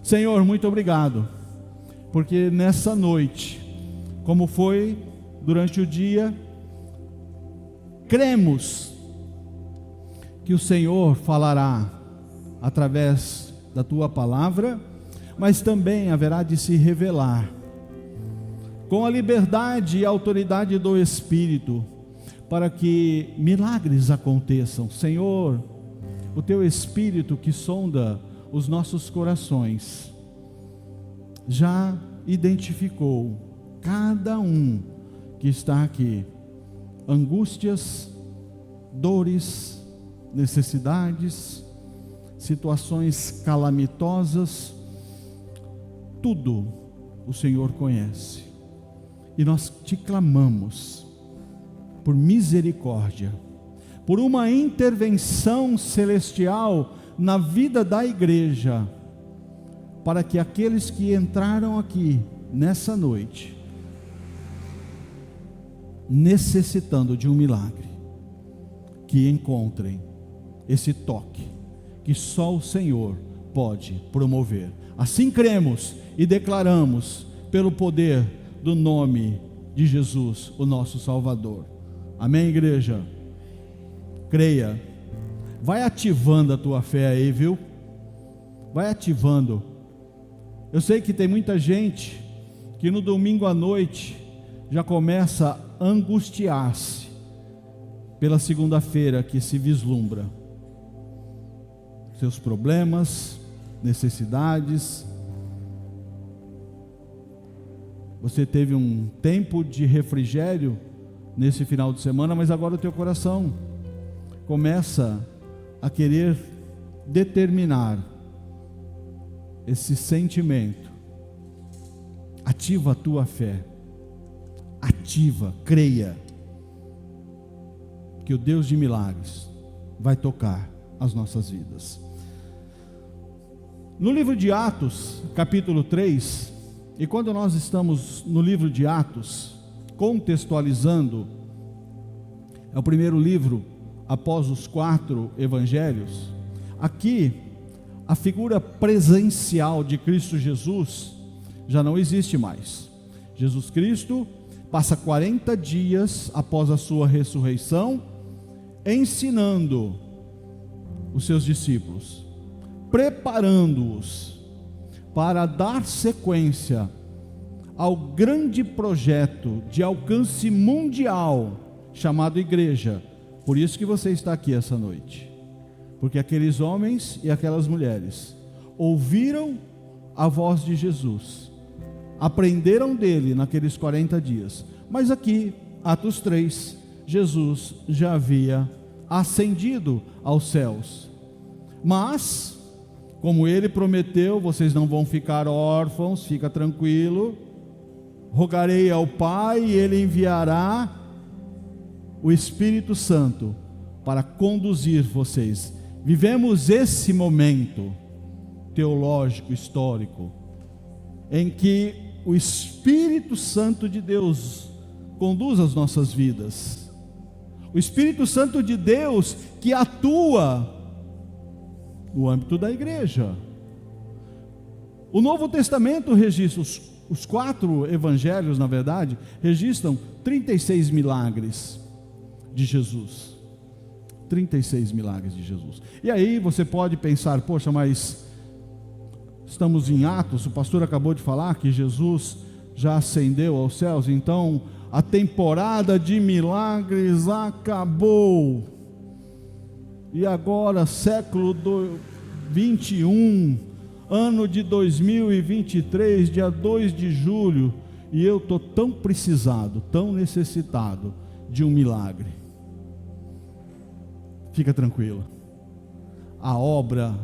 Senhor, muito obrigado, porque nessa noite, como foi durante o dia, cremos que o Senhor falará através da tua palavra, mas também haverá de se revelar com a liberdade e autoridade do Espírito, para que milagres aconteçam. Senhor, o teu Espírito que sonda os nossos corações, já identificou cada um que está aqui, angústias, dores, necessidades, situações calamitosas, tudo o Senhor conhece, e nós te clamamos por misericórdia, por uma intervenção celestial na vida da igreja, para que aqueles que entraram aqui nessa noite, necessitando de um milagre, que encontrem esse toque, que só o Senhor pode promover. Assim cremos e declaramos, pelo poder do nome de Jesus, o nosso Salvador. Amém, igreja? Creia. Vai ativando a tua fé aí, viu? Vai ativando. Eu sei que tem muita gente que no domingo à noite já começa a angustiar-se pela segunda-feira que se vislumbra. Seus problemas, necessidades. Você teve um tempo de refrigério nesse final de semana, mas agora o teu coração começa a querer determinar esse sentimento. Ativa a tua fé, ativa, creia que o Deus de milagres vai tocar as nossas vidas. No livro de Atos, capítulo 3, e quando nós estamos no livro de Atos, contextualizando, é o primeiro livro após os 4 evangelhos. Aqui a figura presencial de Cristo Jesus já não existe mais. Jesus Cristo passa 40 dias após a sua ressurreição ensinando os seus discípulos, preparando-os para dar sequência ao grande projeto de alcance mundial chamado igreja. Por isso que você está aqui essa noite, porque aqueles homens e aquelas mulheres ouviram a voz de Jesus, aprenderam dele naqueles 40 dias, mas aqui, Atos 3, Jesus já havia ascendido aos céus, mas como ele prometeu, vocês não vão ficar órfãos, fica tranquilo, rogarei ao Pai e ele enviará o Espírito Santo para conduzir vocês. Vivemos esse momento teológico, histórico, em que o Espírito Santo de Deus conduz as nossas vidas. O Espírito Santo de Deus que atua no âmbito da igreja. O Novo Testamento registra, os 4 evangelhos, na verdade, registram 36 milagres de Jesus. 36 milagres de Jesus. E aí você pode pensar, poxa, mas estamos em Atos, o pastor acabou de falar que Jesus já ascendeu aos céus, então a temporada de milagres acabou. E agora, século 21, ano de 2023, dia 2 de julho, e eu estou tão precisado, tão necessitado de um milagre. Fica tranquilo, a obra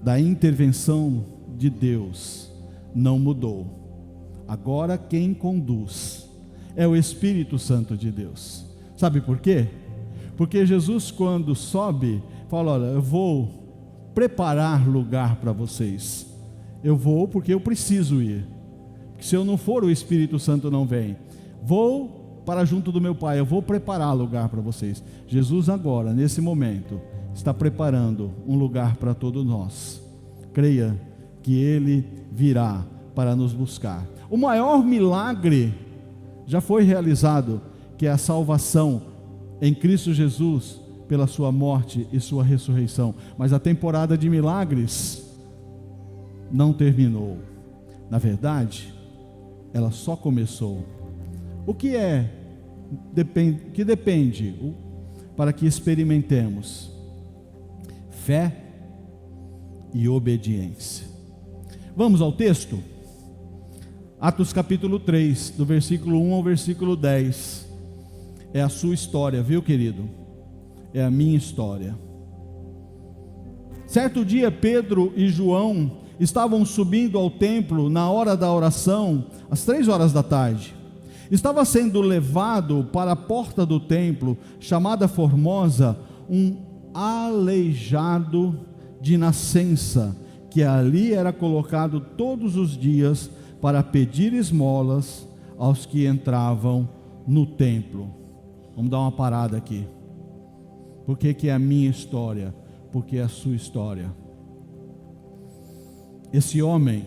da intervenção de Deus não mudou. Agora quem conduz é o Espírito Santo de Deus. Sabe por quê? Porque Jesus, quando sobe, fala: olha, eu vou preparar lugar para vocês. Eu vou porque eu preciso ir, porque se eu não for, o Espírito Santo não vem. Vou para junto do meu Pai, eu vou preparar lugar para vocês. Jesus agora, nesse momento, está preparando um lugar para todos nós, creia que Ele virá para nos buscar. O maior milagre já foi realizado, que é a salvação em Cristo Jesus, pela sua morte e sua ressurreição. Mas a temporada de milagres não terminou. Na verdade, ela só começou. O que depende para que experimentemos? Fé e obediência. Vamos ao texto? Atos capítulo 3, do versículo 1 ao versículo 10. É a sua história, viu, querido? É a minha história. Certo dia, Pedro e João estavam subindo ao templo na hora da oração, às 3 horas da tarde. Estava sendo levado para a porta do templo, chamada Formosa, um aleijado de nascença, que ali era colocado todos os dias para pedir esmolas aos que entravam no templo. Vamos dar uma parada aqui. Por que é a minha história? Porque é a sua história. Esse homem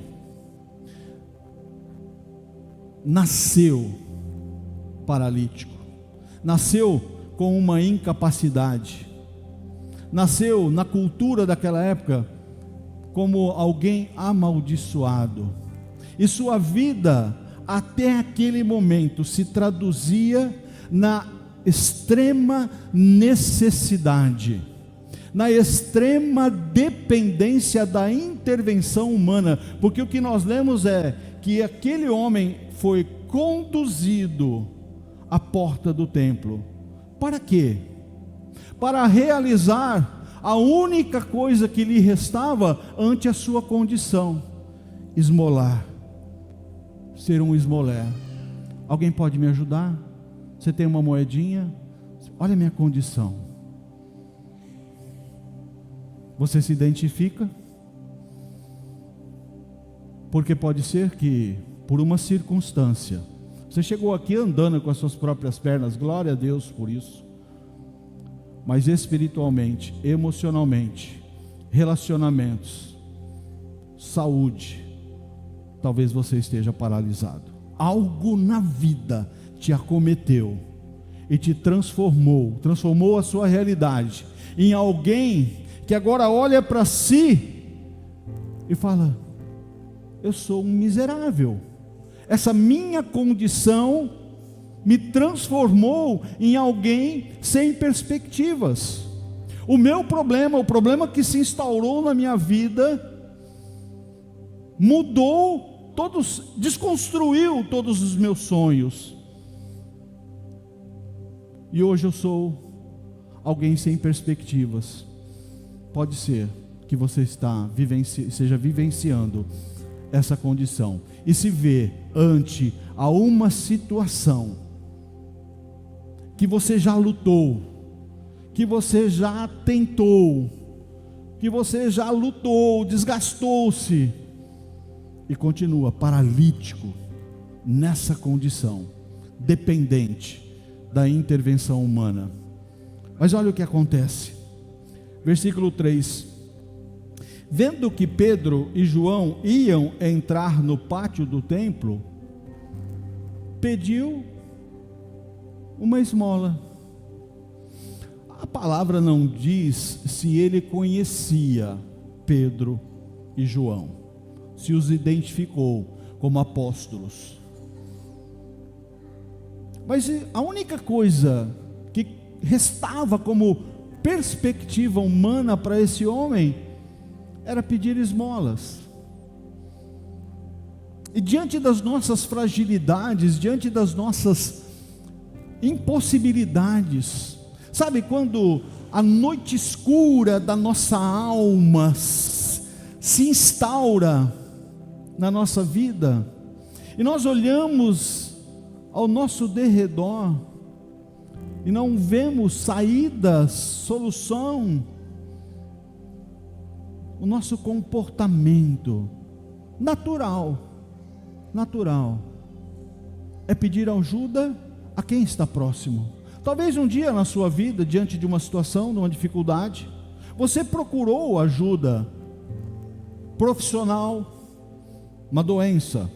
nasceu paralítico, nasceu com uma incapacidade, nasceu na cultura daquela época como alguém amaldiçoado, e sua vida até aquele momento se traduzia na extrema necessidade, na extrema dependência da intervenção humana, porque o que nós lemos é que aquele homem foi conduzido à porta do templo. Para quê? Para realizar a única coisa que lhe restava ante a sua condição: esmolar, ser um esmoler. Alguém pode me ajudar? Você tem uma moedinha? Olha a minha condição. Você se identifica? Porque pode ser que, por uma circunstância, você chegou aqui andando com as suas próprias pernas, glória a Deus por isso, mas espiritualmente, emocionalmente, relacionamentos, saúde, talvez você esteja paralisado. Algo na vida te acometeu e te transformou a sua realidade em alguém que agora olha para si e fala: eu sou um miserável, essa minha condição me transformou em alguém sem perspectivas. O meu problema, o problema que se instaurou na minha vida, desconstruiu todos os meus sonhos, e hoje eu sou alguém sem perspectivas. Pode ser que você esteja vivenciando essa condição e se vê ante a uma situação que você já lutou, que você já tentou, que você já lutou, desgastou-se e continua paralítico nessa condição, dependente da intervenção humana. Mas olha o que acontece. Versículo 3: vendo que Pedro e João iam entrar no pátio do templo, pediu uma esmola. A palavra não diz se ele conhecia Pedro e João, se os identificou como apóstolos. Mas a única coisa que restava como perspectiva humana para esse homem era pedir esmolas. E diante das nossas fragilidades, diante das nossas impossibilidades, sabe quando a noite escura da nossa alma se instaura na nossa vida, e nós olhamos ao nosso derredor e não vemos saídas, solução, o nosso comportamento natural é pedir ajuda a quem está próximo. Talvez um dia na sua vida, diante de uma situação, de uma dificuldade, você procurou ajuda profissional, uma doença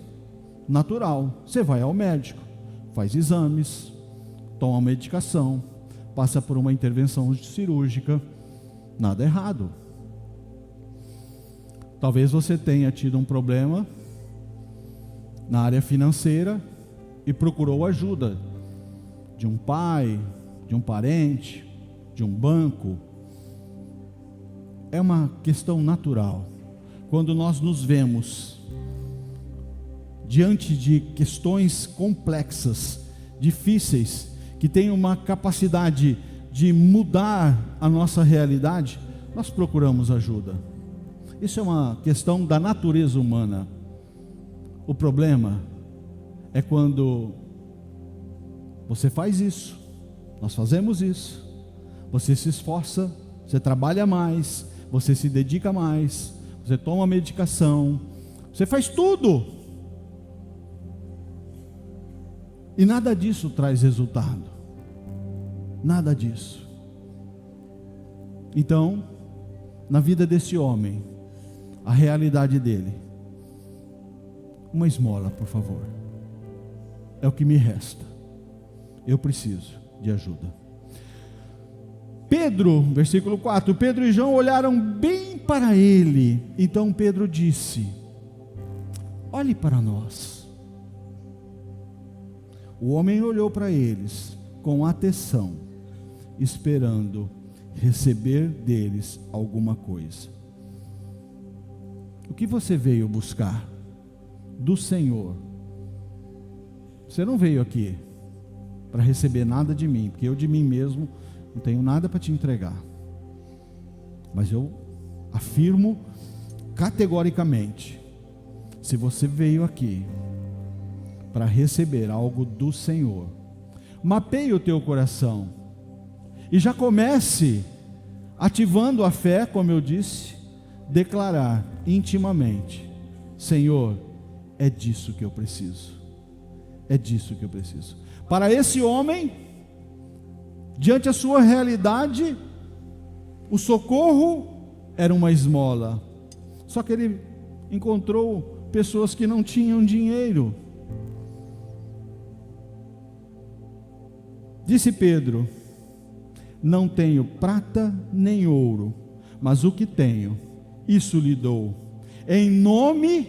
natural, você vai ao médico, faz exames, toma medicação, passa por uma intervenção cirúrgica, nada errado. Talvez você tenha tido um problema na área financeira e procurou ajuda de um pai, de um parente, de um banco. É uma questão natural. Quando nós nos vemos diante de questões complexas, difíceis, que têm uma capacidade de mudar a nossa realidade, nós procuramos ajuda. Isso é uma questão da natureza humana. O problema é quando você faz isso, nós fazemos isso, você se esforça, você trabalha mais, você se dedica mais, você toma medicação, você faz tudo, e nada disso traz resultado, nada disso. Então, na vida desse homem, a realidade dele, uma esmola, por favor, é o que me resta, eu preciso de ajuda. Pedro, versículo 4, Pedro e João olharam bem para ele, então Pedro disse: olhe para nós. O homem olhou para eles com atenção, esperando receber deles alguma coisa. O que você veio buscar do Senhor? Você não veio aqui para receber nada de mim, porque eu de mim mesmo não tenho nada para te entregar. Mas eu afirmo categoricamente, se você veio aqui para receber algo do Senhor, mapeie o teu coração e já comece ativando a fé, como eu disse, declarar intimamente: Senhor, é disso que eu preciso, é disso que eu preciso. Para esse homem, diante da sua realidade, o socorro era uma esmola, só que ele encontrou pessoas que não tinham dinheiro. Disse Pedro: não tenho prata nem ouro, mas o que tenho, isso lhe dou. Em nome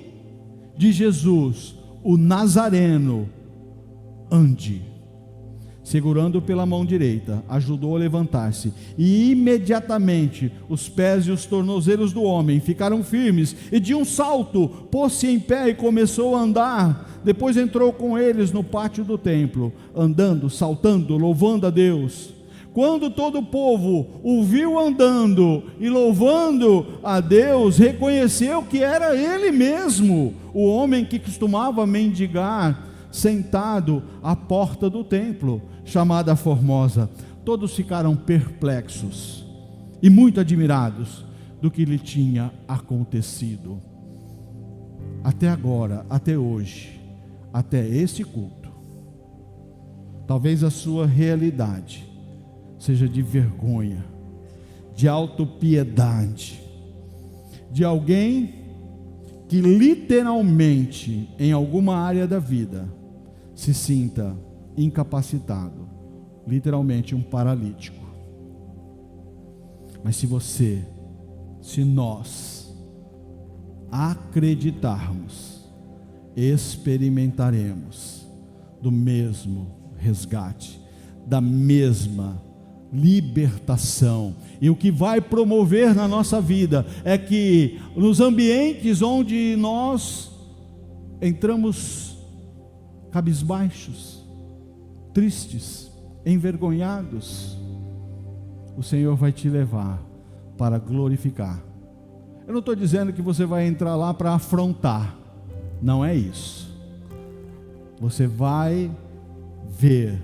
de Jesus, o Nazareno, ande. Segurando pela mão direita, ajudou a levantar-se, e imediatamente os pés e os tornozelos do homem ficaram firmes, e de um salto pôs-se em pé e começou a andar. Depois entrou com eles no pátio do templo, andando, saltando, louvando a Deus. Quando todo o povo o viu andando e louvando a Deus, reconheceu que era ele mesmo, o homem que costumava mendigar, sentado à porta do templo, chamada Formosa. Todos ficaram perplexos e muito admirados do que lhe tinha acontecido. Até agora, até hoje, até esse culto, talvez a sua realidade seja de vergonha, de autopiedade, de alguém que literalmente, em alguma área da vida, se sinta incapacitado, literalmente um paralítico. Mas se nós acreditarmos, experimentaremos do mesmo resgate, da mesma libertação. E o que vai promover na nossa vida é que nos ambientes onde nós entramos cabisbaixos, tristes, envergonhados, o Senhor vai te levar para glorificar. Eu não estou dizendo que você vai entrar lá para afrontar, não é isso. Você vai ver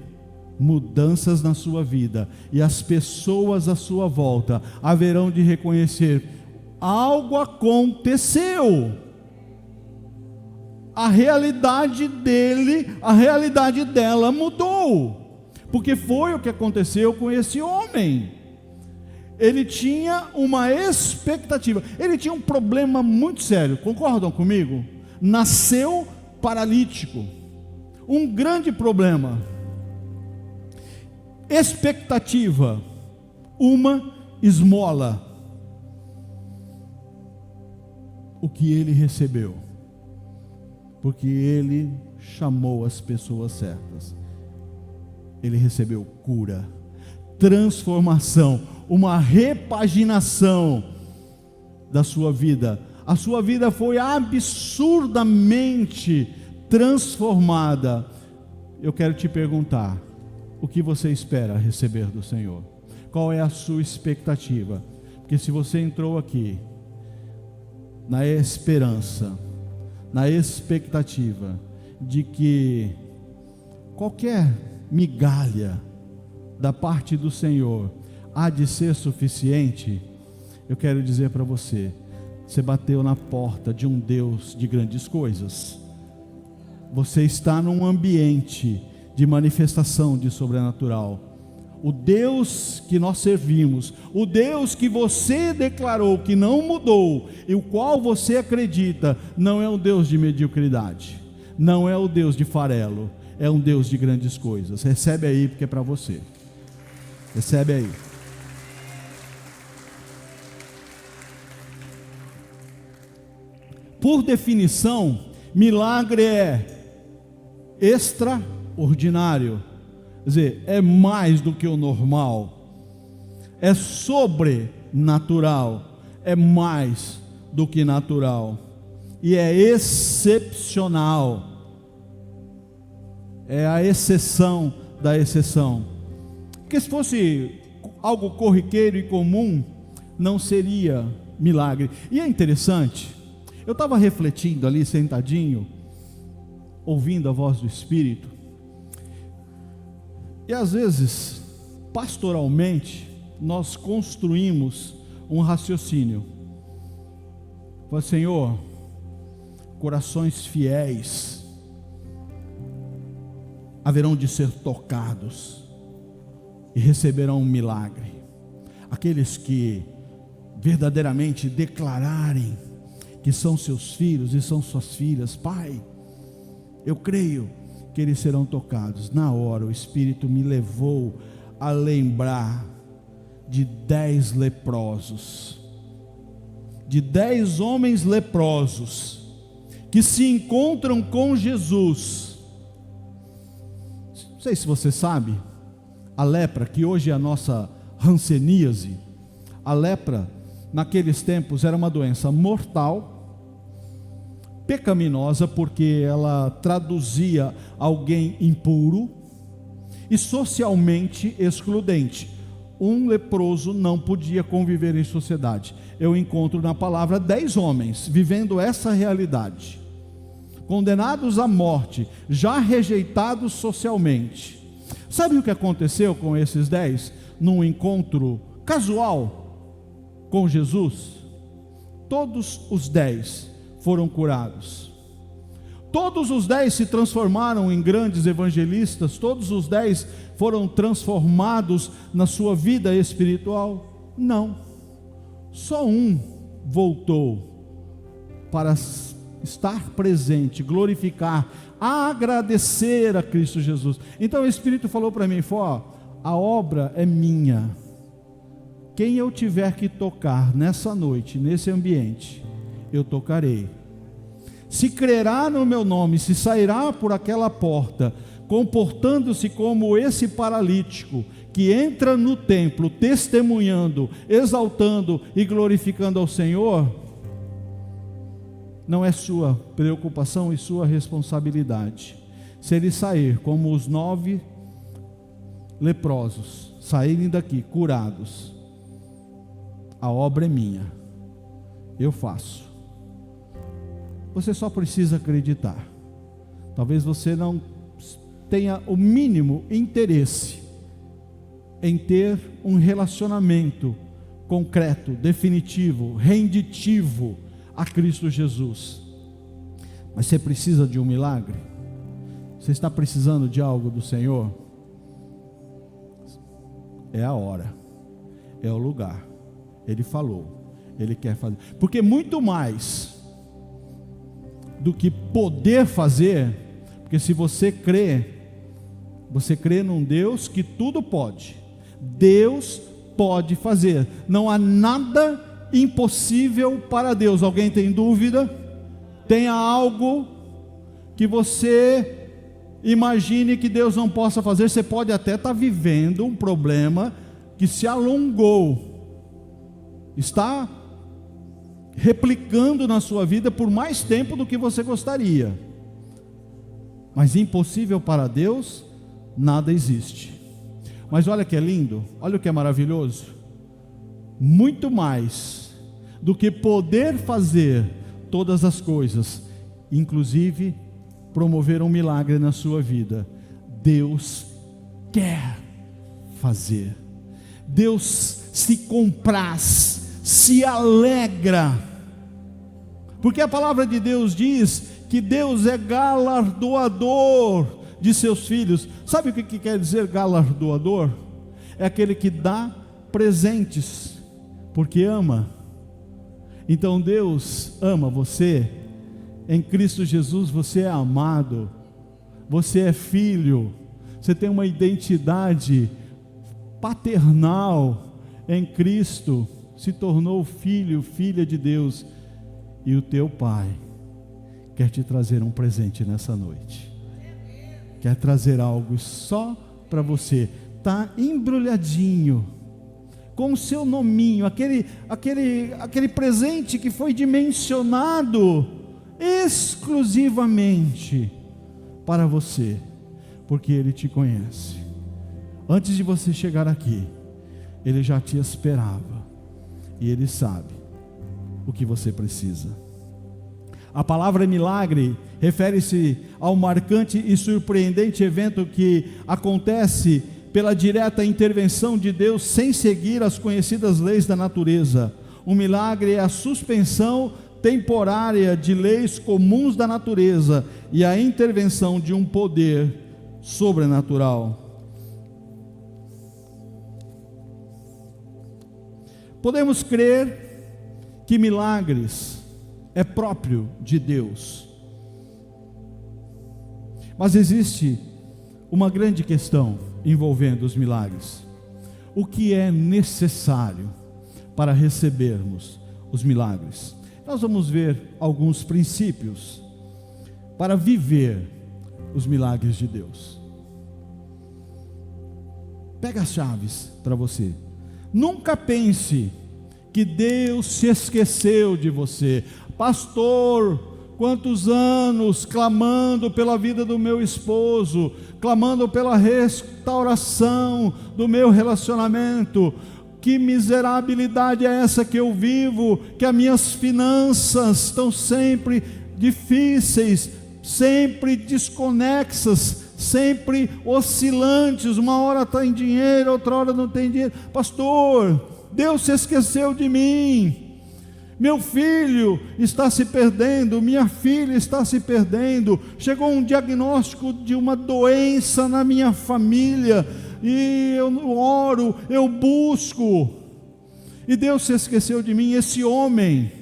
mudanças na sua vida, e as pessoas à sua volta haverão de reconhecer: algo aconteceu. A realidade dele, a realidade dela mudou, porque foi o que aconteceu com esse homem. Ele tinha uma expectativa, ele tinha um problema muito sério, concordam comigo? Nasceu paralítico, um grande problema. Expectativa, uma esmola. O que ele recebeu? Porque ele chamou as pessoas certas. Ele recebeu cura, transformação, uma repaginação da sua vida. A sua vida foi absurdamente transformada. Eu quero te perguntar: o que você espera receber do Senhor? Qual é a sua expectativa? Porque se você entrou aqui na esperança, na expectativa de que qualquer migalha da parte do Senhor há de ser suficiente, eu quero dizer para você: você bateu na porta de um Deus de grandes coisas. Você está num ambiente de manifestação de sobrenatural. O Deus que nós servimos, o Deus que você declarou que não mudou, e o qual você acredita, não é um Deus de mediocridade, não é o Deus de farelo, é um Deus de grandes coisas. Recebe aí, porque é para você. Recebe aí. Por definição, milagre é extraordinário, quer dizer, é mais do que o normal, é sobrenatural, é mais do que natural, e é excepcional, é a exceção da exceção. Porque se fosse algo corriqueiro e comum, não seria milagre. E é interessante, eu estava refletindo ali sentadinho, ouvindo a voz do Espírito, e às vezes, pastoralmente, nós construímos um raciocínio. Fala: Senhor, corações fiéis haverão de ser tocados e receberão um milagre. Aqueles que verdadeiramente declararem que são seus filhos e são suas filhas, Pai, eu creio que eles serão tocados. Na hora o Espírito me levou a lembrar de 10 leprosos, de 10 homens leprosos, que se encontram com Jesus. Não sei se você sabe, a lepra, que hoje é a nossa hanseníase, a lepra naqueles tempos era uma doença mortal, pecaminosa, porque ela traduzia alguém impuro, e socialmente excludente. Um leproso não podia conviver em sociedade. Eu encontro na palavra 10 homens vivendo essa realidade, condenados à morte, já rejeitados socialmente. Sabe o que aconteceu com esses 10? Num encontro casual com Jesus, todos os 10 foram curados. Todos os 10 se transformaram em grandes evangelistas. Todos os 10 foram transformados na sua vida espiritual? Não. Só um voltou para estar presente, glorificar, agradecer a Cristo Jesus. Então o Espírito falou para mim: a obra é minha. Quem eu tiver que tocar nessa noite, nesse ambiente, eu tocarei. Se crerá no meu nome, se sairá por aquela porta, comportando-se como esse paralítico, que entra no templo, testemunhando, exaltando e glorificando ao Senhor, não é sua preocupação e sua responsabilidade. Se ele sair como os 9 leprosos, saírem daqui curados, a obra é minha, eu faço. Você só precisa acreditar. Talvez você não tenha o mínimo interesse em ter um relacionamento concreto, definitivo, renditivo a Cristo Jesus, mas você precisa de um milagre. Você está precisando de algo do Senhor? É a hora. é o lugar. Ele falou, Ele quer fazer. Porque muito mais do que poder fazer, porque se você crê num Deus que tudo pode. Deus pode fazer. Não há nada impossível para Deus. Alguém tem dúvida? Tenha algo que você imagine que Deus não possa fazer. Você pode até estar vivendo um problema que se alongou, está replicando na sua vida por mais tempo do que você gostaria, mas impossível para Deus nada existe. Mas olha que é lindo, olha o que é maravilhoso, muito mais do que poder fazer todas as coisas, inclusive promover um milagre na sua vida, Deus quer fazer. Deus se compraz, se alegra, porque a palavra de Deus diz que Deus é galardoador de seus filhos. Sabe o que quer dizer galardoador? É aquele que dá presentes, porque ama. Então Deus ama você. Em Cristo Jesus você é amado, você é filho, você tem uma identidade paternal em Cristo, se tornou filho, filha de Deus, e o teu Pai quer te trazer um presente nessa noite, quer trazer algo só para você, está embrulhadinho, com o seu nominho, aquele presente que foi dimensionado exclusivamente para você, porque Ele te conhece. Antes de você chegar aqui, Ele já te esperava, e Ele sabe o que você precisa. A palavra milagre refere-se ao marcante e surpreendente evento que acontece pela direta intervenção de Deus, sem seguir as conhecidas leis da natureza. Um milagre é a suspensão temporária de leis comuns da natureza e a intervenção de um poder sobrenatural. Podemos crer que milagres é próprio de Deus, mas existe uma grande questão envolvendo os milagres: o que é necessário para recebermos os milagres? Nós vamos ver alguns princípios para viver os milagres de Deus. Pega as chaves para você. Nunca pense que Deus se esqueceu de você. Pastor, quantos anos clamando pela vida do meu esposo, clamando pela restauração do meu relacionamento. Que miserabilidade é essa que eu vivo, que as minhas finanças estão sempre difíceis, sempre desconexas, sempre oscilantes, uma hora está em dinheiro, outra hora não tem dinheiro. Pastor, Deus se esqueceu de mim, meu filho está se perdendo, minha filha está se perdendo, chegou um diagnóstico de uma doença na minha família, e eu oro, eu busco, e Deus se esqueceu de mim. Esse homem,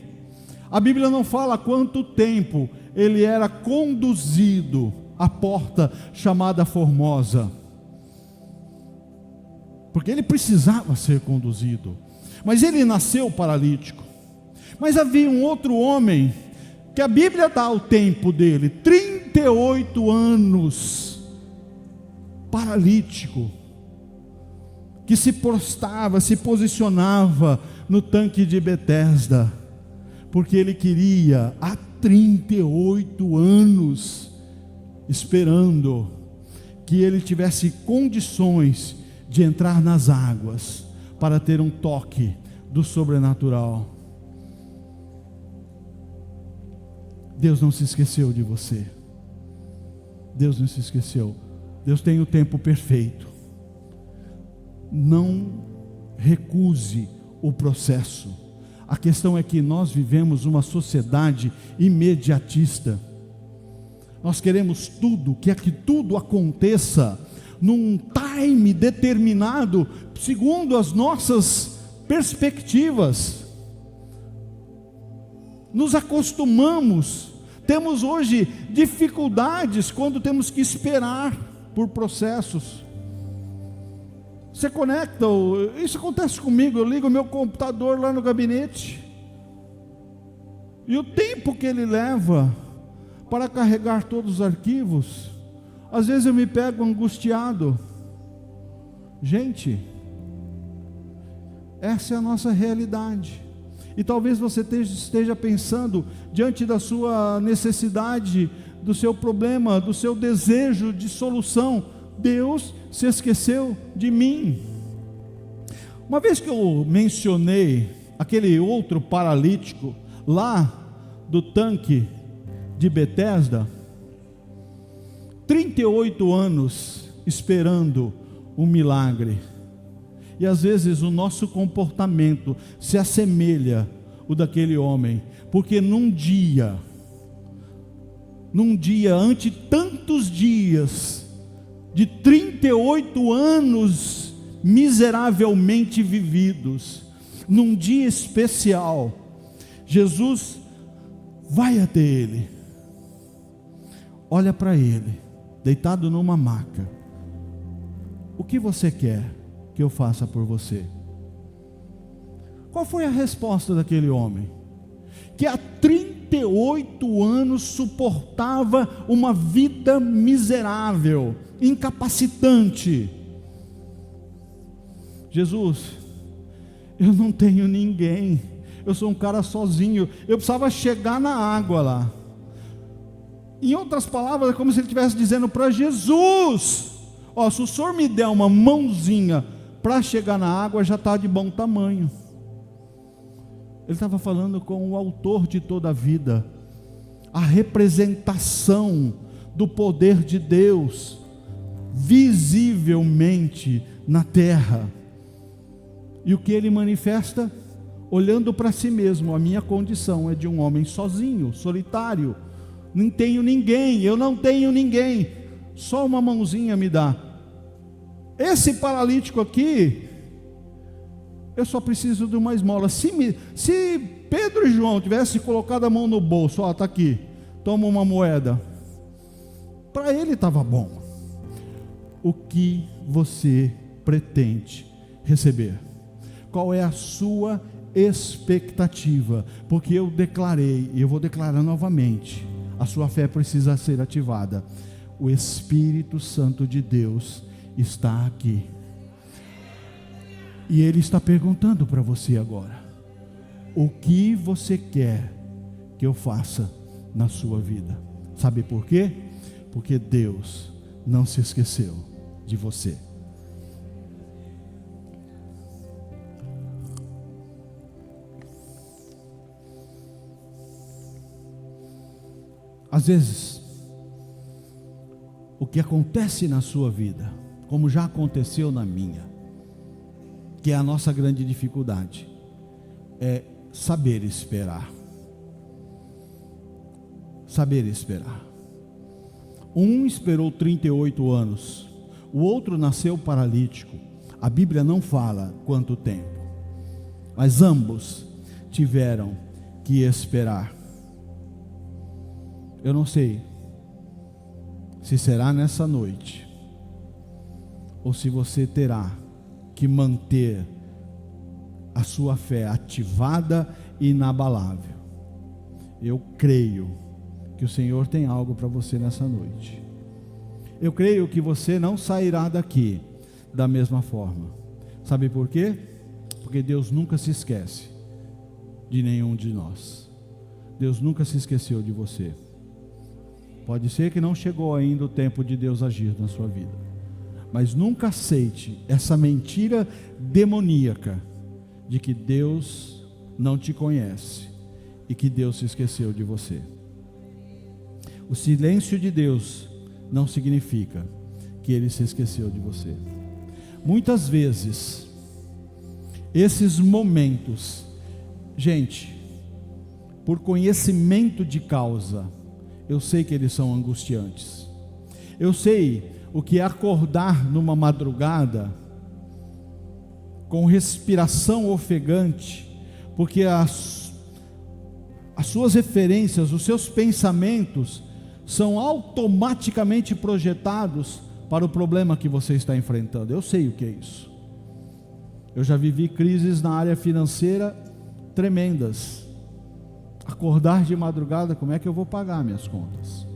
a Bíblia não fala quanto tempo ele era conduzido à porta chamada Formosa, porque ele precisava ser conduzido, mas ele nasceu paralítico. Mas havia um outro homem, que a Bíblia dá o tempo dele, 38 anos, paralítico, que se prostrava, se posicionava no tanque de Betesda, porque ele queria, há 38 anos, esperando que ele tivesse condições de entrar nas águas, para ter um toque do sobrenatural. Deus não se esqueceu de você. Deus não se esqueceu. Deus tem o tempo perfeito. Não recuse o processo. A questão é que nós vivemos uma sociedade imediatista. Nós queremos tudo, que tudo aconteça num time determinado, segundo as nossas perspectivas, nos acostumamos, temos hoje dificuldades quando temos que esperar por processos. Você conecta, isso acontece comigo, eu ligo o meu computador lá no gabinete, e o tempo que ele leva para carregar todos os arquivos, às vezes eu me pego angustiado. Gente, essa é a nossa realidade. E talvez você esteja pensando, diante da sua necessidade, do seu problema, do seu desejo de solução, Deus se esqueceu de mim. Uma vez que eu mencionei aquele outro paralítico lá do tanque de Betesda, 38 anos esperando um milagre, e às vezes o nosso comportamento se assemelha ao daquele homem, porque num dia, ante tantos dias, de 38 anos miseravelmente vividos, num dia especial, Jesus vai até ele, olha para ele, deitado numa maca. O que você quer que eu faça por você? Qual foi a resposta daquele homem? Que há 38 anos suportava uma vida miserável, incapacitante. Jesus, eu não tenho ninguém, eu sou um cara sozinho, eu precisava chegar na água lá. Em outras palavras, é como se ele estivesse dizendo para Jesus: ó, se o senhor me der uma mãozinha para chegar na água, já está de bom tamanho. Ele estava falando com o autor de toda a vida, a representação do poder de Deus, visivelmente na terra. E o que ele manifesta? Olhando para si mesmo, a minha condição é de um homem sozinho, solitário, não tenho ninguém, eu não tenho ninguém, só uma mãozinha me dá. Esse paralítico aqui, eu só preciso de uma esmola. Se Pedro e João tivessem colocado a mão no bolso, ó, está aqui, toma uma moeda, para ele estava bom. O que você pretende receber? Qual é a sua expectativa? Porque eu declarei, e eu vou declarar novamente, a sua fé precisa ser ativada. O Espírito Santo de Deus está aqui, e Ele está perguntando para você agora: o que você quer que eu faça na sua vida? Sabe por quê? Porque Deus não se esqueceu de você. Às vezes, o que acontece na sua vida, como já aconteceu na minha, que é a nossa grande dificuldade, é saber esperar. Saber esperar. Um esperou 38 anos, o outro nasceu paralítico. A Bíblia não fala quanto tempo, mas ambos tiveram que esperar. Eu não sei se será nessa noite, ou se você terá que manter a sua fé ativada e inabalável. Eu creio que o Senhor tem algo para você nessa noite. Eu creio que você não sairá daqui da mesma forma. Sabe por quê? Porque Deus nunca se esquece de nenhum de nós. Deus nunca se esqueceu de você. Pode ser que não chegou ainda o tempo de Deus agir na sua vida, mas nunca aceite essa mentira demoníaca de que Deus não te conhece e que Deus se esqueceu de você. O silêncio de Deus não significa que Ele se esqueceu de você. Muitas vezes, esses momentos, gente, por conhecimento de causa, eu sei que eles são angustiantes. Eu sei o que é acordar numa madrugada com respiração ofegante, porque as suas referências, os seus pensamentos são automaticamente projetados para o problema que você está enfrentando. Eu sei o que é isso. Eu já vivi crises na área financeira tremendas. Acordar de madrugada, como é que eu vou pagar minhas contas?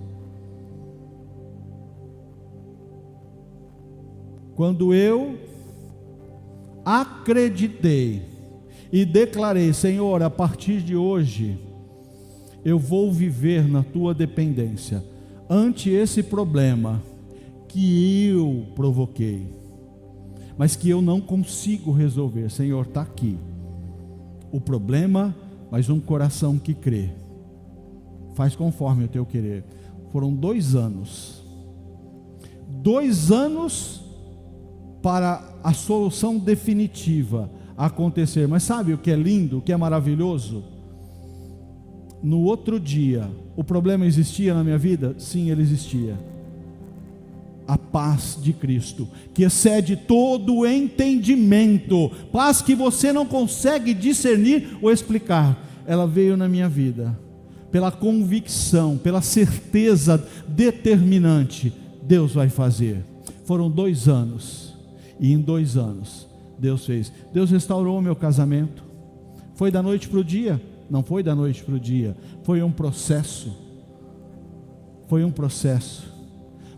Quando eu acreditei e declarei: Senhor, a partir de hoje eu vou viver na tua dependência, ante esse problema que eu provoquei, mas que eu não consigo resolver. Senhor, está aqui o problema, mas um coração que crê, faz conforme o teu querer. Foram 2 anos, 2 anos para a solução definitiva acontecer. Mas sabe o que é lindo, o que é maravilhoso? No outro dia, o problema existia na minha vida? Sim, ele existia. A paz de Cristo, que excede todo o entendimento, paz que você não consegue discernir ou explicar, ela veio na minha vida, pela convicção, pela certeza determinante: Deus vai fazer. Foram 2 anos, e em 2 anos, Deus fez. Deus restaurou o meu casamento. Foi da noite para o dia? Não foi da noite para o dia, foi um processo. Foi um processo,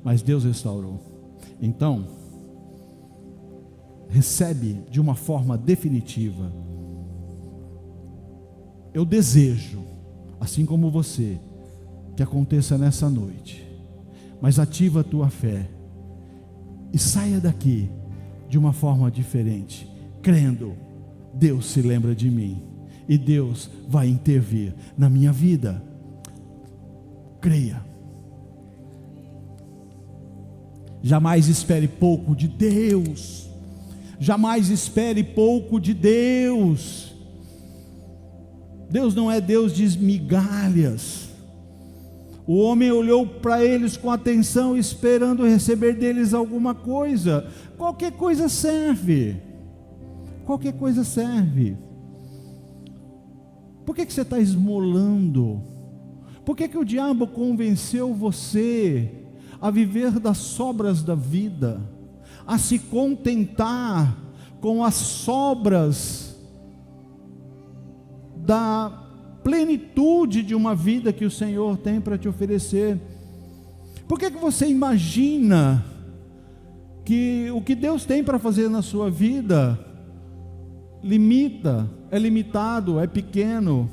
mas Deus restaurou. Então, recebe de uma forma definitiva. Eu desejo, assim como você, que aconteça nessa noite, mas ativa a tua fé e saia daqui de uma forma diferente, crendo: Deus se lembra de mim e Deus vai intervir na minha vida. Creia. Jamais espere pouco de Deus. Jamais espere pouco de Deus. Deus não é Deus de migalhas. O homem olhou para eles com atenção, esperando receber deles alguma coisa. Qualquer coisa serve. Qualquer coisa serve. Por que você está esmolando? Por que o diabo convenceu você a viver das sobras da vida, a se contentar com as sobras da plenitude de uma vida que o Senhor tem para te oferecer? Por que você imagina que o que Deus tem para fazer na sua vida é limitado, é pequeno?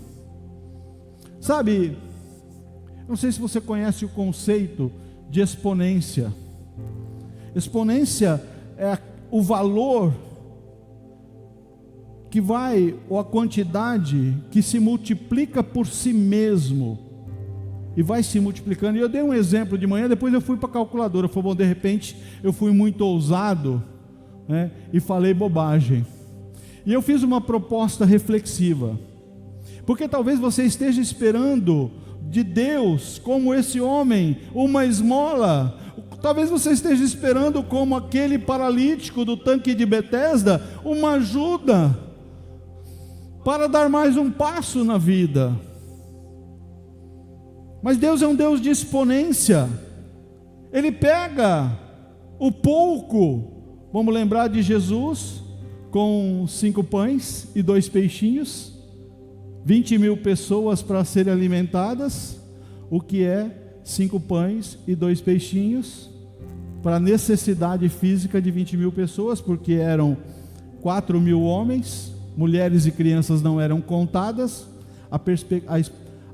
Sabe, não sei se você conhece o conceito de exponência. Exponência é o valor que vai, ou a quantidade que se multiplica por si mesmo, e vai se multiplicando. E eu dei um exemplo de manhã, depois eu fui para a calculadora. Foi bom, de repente eu fui muito ousado, né, e falei bobagem. E eu fiz uma proposta reflexiva, porque talvez você esteja esperando de Deus, como esse homem, uma esmola. Talvez você esteja esperando, como aquele paralítico do tanque de Betesda, uma ajuda para dar mais um passo na vida. Mas Deus é um Deus de exponência. Ele pega o pouco. Vamos lembrar de Jesus com 5 pães e 2 peixinhos, 20.000 pessoas para serem alimentadas. O que é 5 pães e 2 peixinhos para a necessidade física de 20.000 pessoas? Porque eram 4.000 homens, mulheres e crianças não eram contadas.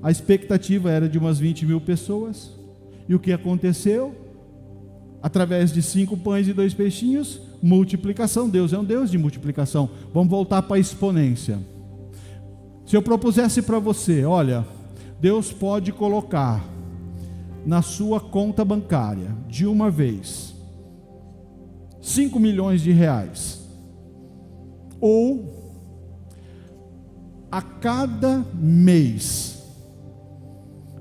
A expectativa era de umas 20.000 pessoas. E o que aconteceu? Através de 5 pães e 2 peixinhos, multiplicação. Deus é um Deus de multiplicação. Vamos voltar para a exponência. Se eu propusesse para você: olha, Deus pode colocar na sua conta bancária, de uma vez, 5 milhões de reais, ou a cada mês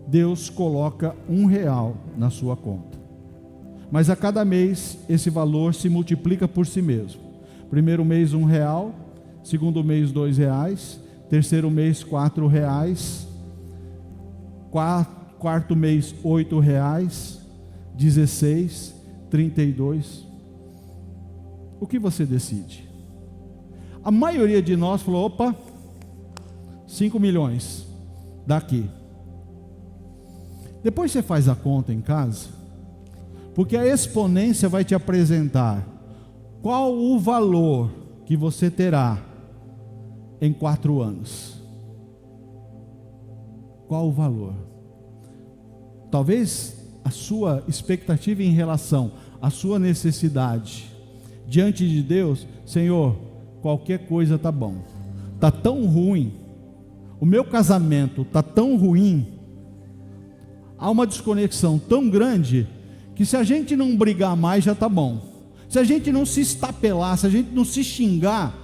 Deus coloca R$1 na sua conta, mas a cada mês esse valor se multiplica por si mesmo. Primeiro mês R$1, segundo mês R$2, terceiro mês R$4, quarto mês R$8, 16, 32. O que você decide? A maioria de nós falou: opa, 5 milhões daqui. Depois você faz a conta em casa, porque a exponência vai te apresentar qual o valor que você terá em 4 anos. Qual o valor? Talvez a sua expectativa em relação à sua necessidade diante de Deus: Senhor, qualquer coisa está bom. Está tão ruim, o meu casamento está tão ruim, há uma desconexão tão grande, que se a gente não brigar mais já está bom. Se a gente não se estapelar, se a gente não se xingar,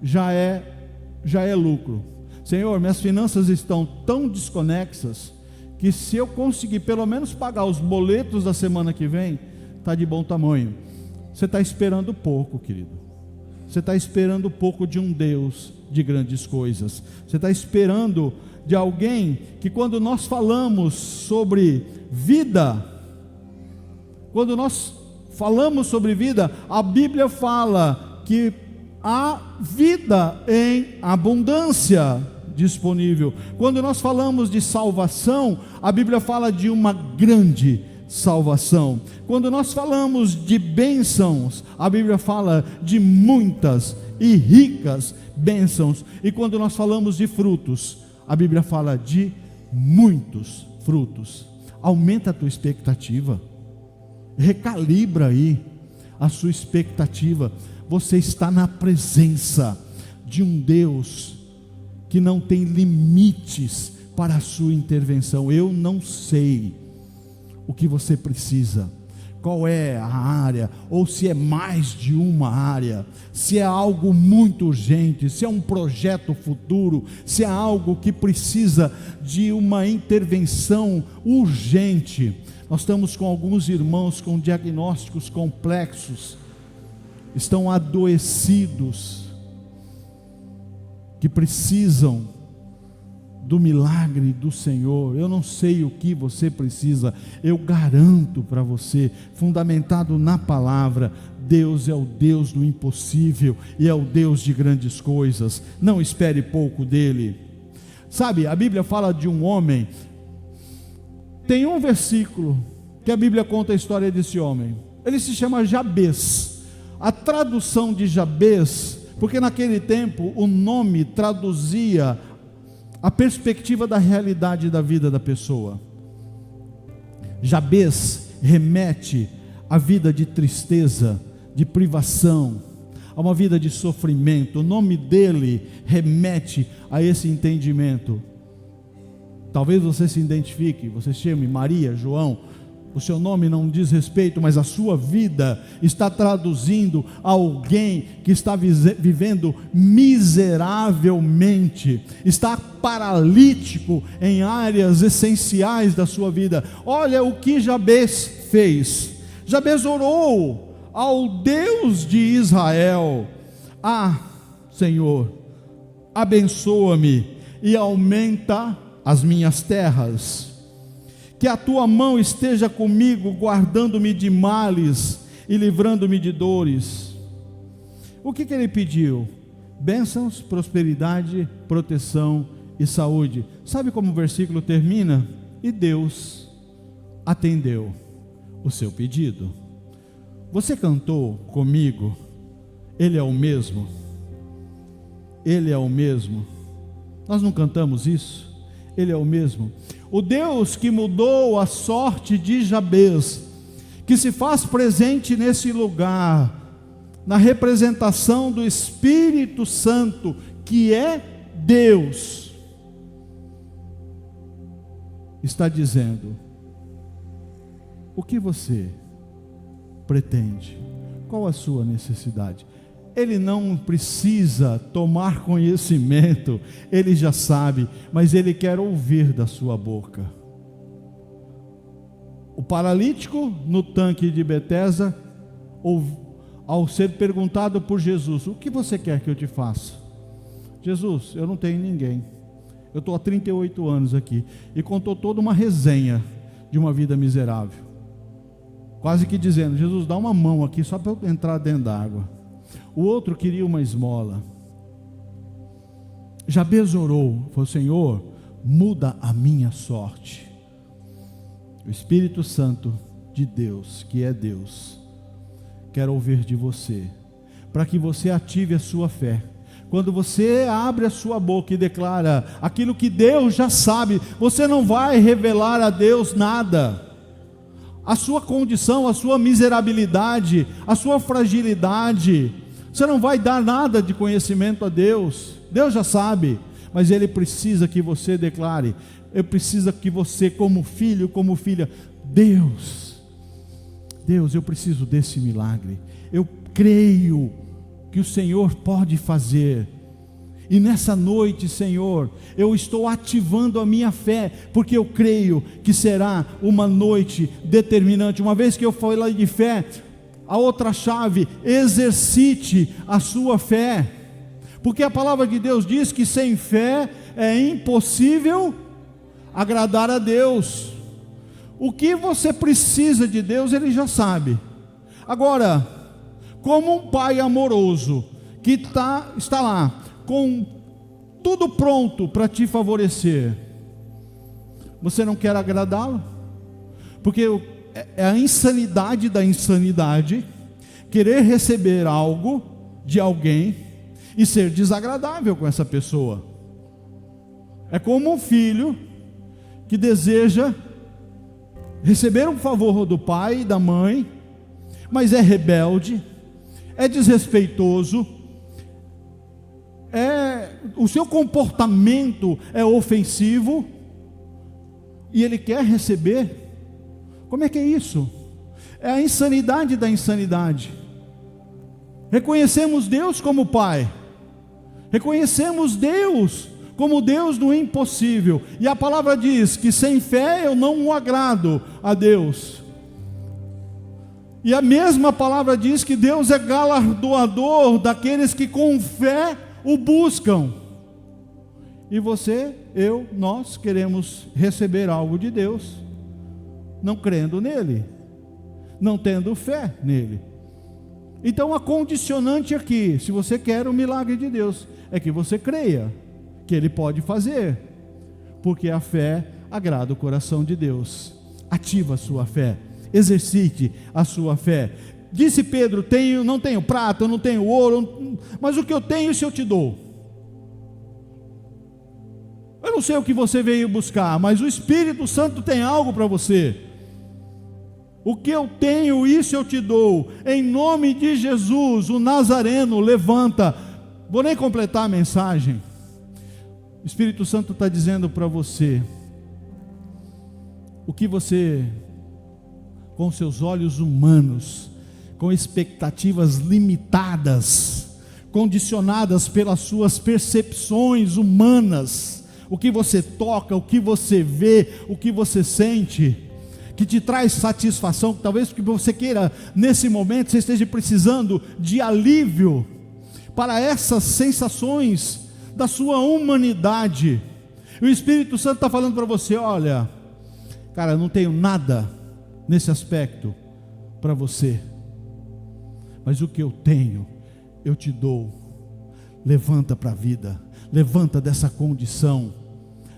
já é lucro. Senhor, minhas finanças estão tão desconexas, que se eu conseguir pelo menos pagar os boletos da semana que vem, está de bom tamanho. Você está esperando pouco, querido. Você está esperando pouco de um Deus de grandes coisas. Você está esperando de alguém que, quando nós falamos sobre vida, a Bíblia fala que há vida em abundância disponível. Quando nós falamos de salvação, a Bíblia fala de uma grande salvação. Quando nós falamos de bênçãos, a Bíblia fala de muitas e ricas bênçãos. E quando nós falamos de frutos, a Bíblia fala de muitos frutos. Aumenta a tua expectativa, recalibra aí a sua expectativa. Você está na presença de um Deus que não tem limites para a sua intervenção. Eu não sei o que você precisa, qual é a área, ou se é mais de uma área, se é algo muito urgente, se é um projeto futuro, se é algo que precisa de uma intervenção urgente. Nós estamos com alguns irmãos com diagnósticos complexos, estão adoecidos, que precisam do milagre do Senhor. Eu não sei o que você precisa, eu garanto para você, fundamentado na palavra, Deus é o Deus do impossível e é o Deus de grandes coisas. Não espere pouco dele. Sabe, a Bíblia fala de um homem, tem um versículo que a Bíblia conta a história desse homem. Ele se chama Jabez. A tradução de Jabez, porque naquele tempo o nome traduzia a perspectiva da realidade da vida da pessoa. Jabez remete à vida de tristeza, de privação, a uma vida de sofrimento. O nome dele remete a esse entendimento. Talvez você se identifique, você chame Maria, João. O seu nome não diz respeito, mas a sua vida está traduzindo alguém que está vivendo miseravelmente, está paralítico em áreas essenciais da sua vida. Olha o que Jabez fez. Jabez orou ao Deus de Israel: ah, Senhor, abençoa-me e aumenta as minhas terras. Que a tua mão esteja comigo, guardando-me de males e livrando-me de dores. O que ele pediu? Bênçãos, prosperidade, proteção e saúde. Sabe como o versículo termina? E Deus atendeu o seu pedido. Você cantou comigo? Ele é o mesmo. Ele é o mesmo. Nós não cantamos isso? Ele é o mesmo. O Deus que mudou a sorte de Jabez, que se faz presente nesse lugar, na representação do Espírito Santo, que é Deus, está dizendo: o que você pretende? Qual a sua necessidade? Ele não precisa tomar conhecimento, ele já sabe, mas ele quer ouvir da sua boca. O paralítico no tanque de Betesda, ao ser perguntado por Jesus: o que você quer que eu te faça? Jesus, eu não tenho ninguém. Eu estou há 38 anos aqui. E contou toda uma resenha de uma vida miserável. Quase que dizendo, Jesus, dá uma mão aqui só para eu entrar dentro d'água. O outro queria uma esmola. Jabez orou, falou, Senhor, muda a minha sorte. O Espírito Santo de Deus, que é Deus, quer ouvir de você, para que você ative a sua fé. Quando você abre a sua boca e declara aquilo que Deus já sabe, você não vai revelar a Deus nada. A sua condição, a sua miserabilidade, a sua fragilidade, você não vai dar nada de conhecimento a Deus. Deus já sabe, mas Ele precisa que você declare. Ele precisa que você, como filho, como filha, Deus, eu preciso desse milagre. Eu creio que o Senhor pode fazer. E nessa noite, Senhor, eu estou ativando a minha fé, porque eu creio que será uma noite determinante. Uma vez que eu falei de fé, a outra chave, exercite a sua fé, porque a palavra de Deus diz que sem fé é impossível agradar a Deus. O que você precisa de Deus, Ele já sabe. Agora, como um pai amoroso, que está lá, com tudo pronto para te favorecer, você não quer agradá-lo? Porque é a insanidade da insanidade, querer receber algo de alguém, e ser desagradável com essa pessoa. É como um filho, que deseja receber um favor do pai e da mãe, mas é rebelde, é desrespeitoso, o seu comportamento é ofensivo, e ele quer receber. Como é que é isso? É a insanidade da insanidade. Reconhecemos Deus como Pai, reconhecemos Deus como Deus do impossível, e a palavra diz que sem fé eu não agrado a Deus. E a mesma palavra diz que Deus é galardoador daqueles que com fé o buscam. E você, nós queremos receber algo de Deus, não crendo nele, não tendo fé nele. Então a condicionante aqui, se você quer o milagre de Deus, é que você creia que Ele pode fazer, porque a fé agrada o coração de Deus. Ativa a sua fé, exercite a sua fé. Disse Pedro, não tenho prata, não tenho ouro, mas o que eu tenho, isso eu te dou. Eu não sei o que você veio buscar, mas o Espírito Santo tem algo para você. O que eu tenho, isso eu te dou. Em nome de Jesus, o Nazareno, levanta. Vou nem completar a mensagem. O Espírito Santo está dizendo para você, o que você, com seus olhos humanos, com expectativas limitadas, condicionadas pelas suas percepções humanas, o que você toca, o que você vê, o que você sente, que te traz satisfação, talvez porque você queira, nesse momento, você esteja precisando de alívio para essas sensações da sua humanidade. E o Espírito Santo está falando para você, olha, cara, eu não tenho nada nesse aspecto para você, mas o que eu tenho, eu te dou. Levanta para a vida, levanta dessa condição,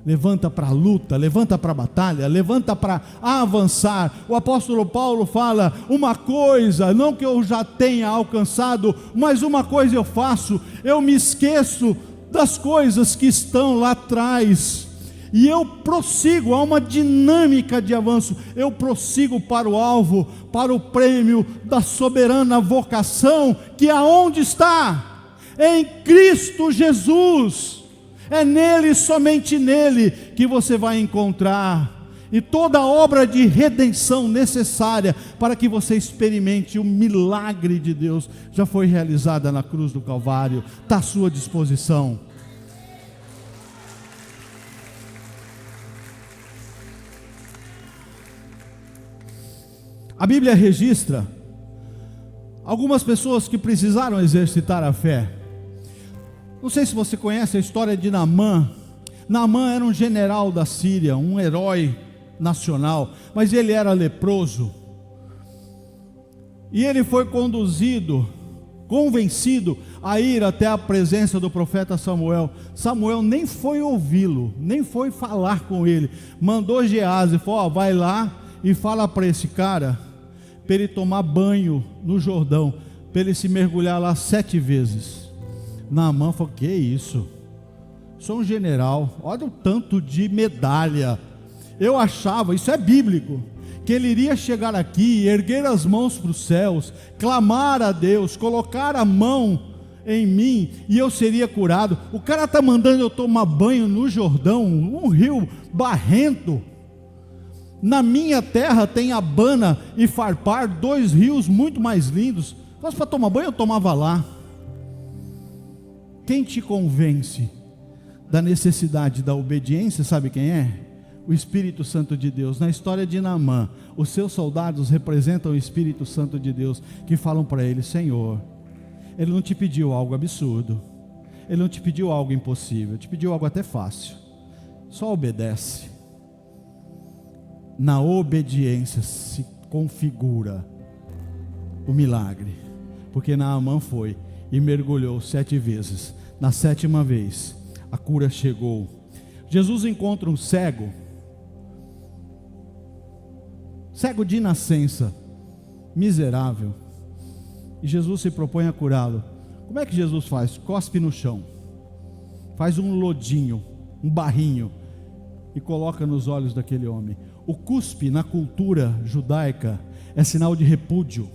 levanta para a luta, levanta para a batalha, levanta para avançar. O apóstolo Paulo fala, uma coisa, não que eu já tenha alcançado, mas uma coisa eu faço, eu me esqueço das coisas que estão lá atrás, e eu prossigo, há uma dinâmica de avanço, eu prossigo para o alvo, para o prêmio da soberana vocação, que aonde está? Em Cristo Jesus. É nele, somente nele, que você vai encontrar, e toda a obra de redenção necessária, para que você experimente o milagre de Deus, já foi realizada na cruz do Calvário, está à sua disposição. A Bíblia registra algumas pessoas que precisaram exercitar a fé. Não sei se você conhece a história de Naamã. Naamã era um general da Síria, um herói nacional, mas ele era leproso. E ele foi convencido a ir até a presença do profeta Samuel. Samuel nem foi ouvi-lo, nem foi falar com ele. Mandou Geazi, falou: vai lá e fala para esse cara, para ele tomar banho no Jordão, para ele se mergulhar lá 7 vezes. Naamã falou: que isso? Sou um general, olha o tanto de medalha. Eu achava, isso é bíblico, que ele iria chegar aqui, erguer as mãos para os céus, clamar a Deus, colocar a mão em mim e eu seria curado. O cara está mandando eu tomar banho no Jordão, um rio barrento. Na minha terra tem Abana e Farpar, 2 rios muito mais lindos. Mas para tomar banho eu tomava lá. Quem te convence da necessidade da obediência, sabe quem é? O Espírito Santo de Deus. Na história de Naamã, os seus soldados representam o Espírito Santo de Deus, que falam para ele: Senhor, ele não te pediu algo absurdo, ele não te pediu algo impossível, te pediu algo até fácil, só obedece. Na obediência se configura o milagre, porque Naamã foi e mergulhou 7 vezes, na 7ª vez a cura chegou. Jesus encontra um cego de nascença, miserável, e Jesus se propõe a curá-lo. Como é que Jesus faz? Cospe no chão, faz um lodinho, um barrinho, e coloca nos olhos daquele homem. O cuspe na cultura judaica é sinal de repúdio,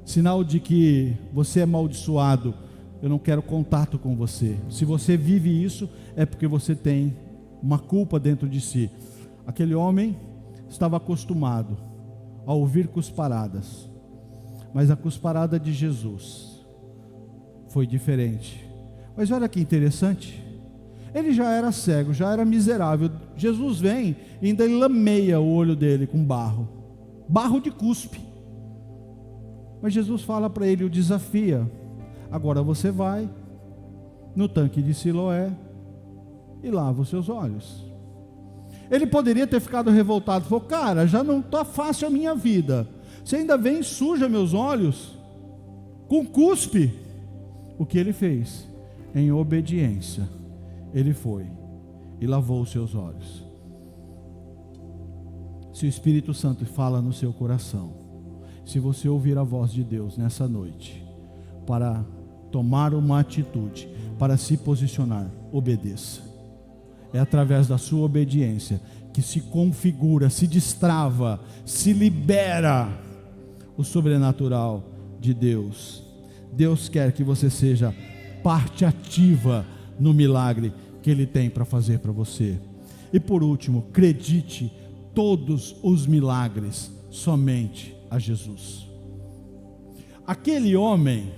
sinal de que você é amaldiçoado, eu não quero contato com você. Se você vive isso, é porque você tem uma culpa dentro de si. Aquele homem estava acostumado a ouvir cusparadas, mas a cusparada de Jesus foi diferente. Mas olha que interessante, ele já era cego, já era miserável. Jesus vem e ainda ele lameia o olho dele com barro de cuspe. Mas Jesus fala para ele, o desafia: agora você vai no tanque de Siloé e lava os seus olhos. Ele poderia ter ficado revoltado, falou: cara, já não está fácil a minha vida, você ainda vem e suja meus olhos com cuspe. O que ele fez? Em obediência, ele foi e lavou os seus olhos. Se o Espírito Santo fala no seu coração, se você ouvir a voz de Deus nessa noite, para tomar uma atitude, para se posicionar, obedeça. É através da sua obediência que se configura, se destrava, se libera o sobrenatural de Deus. Deus quer que você seja parte ativa no milagre que Ele tem para fazer para você. E por último, acredite todos os milagres somente a Jesus. Aquele homem